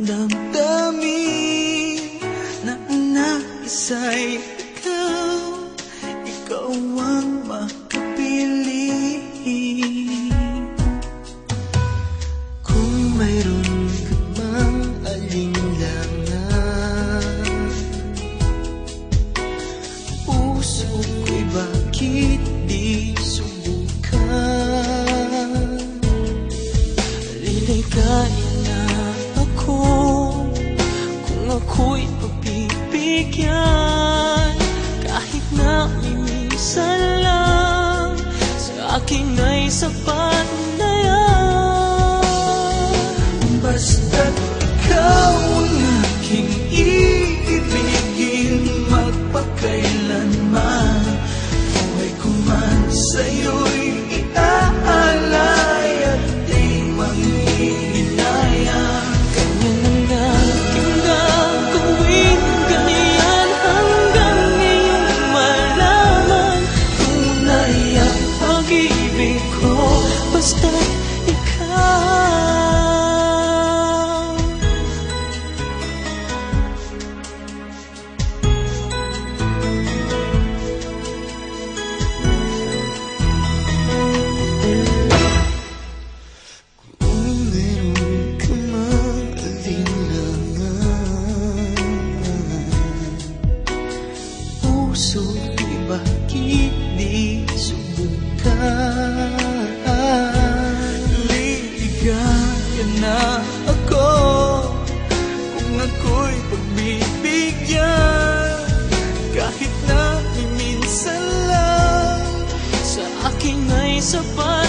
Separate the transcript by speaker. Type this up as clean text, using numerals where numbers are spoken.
Speaker 1: damdamin na ang naisa'y ikaw, ikaw ang makapili. Kung mayroon ka mang alinlangan, puso ko'y bakit di subukan? Liligaya na ako kung ako'y pagbibigyan, kahit na minsan lang sa akin ay sapat na yan. Basta't ikaw ang aking iibigin, magpakailanman buhay ko man sa'yo'y iaalay at di manghihinaya. Ganyan ang aking gagawin, ganyan hanggang iyong malaman tunay ang pag-ibig ko, basta't ikaw. Puso'y bakit di subukan? Liligaya na ako kung ako'y pagbibigyan, kahit na minsan lang sa akin ay sapat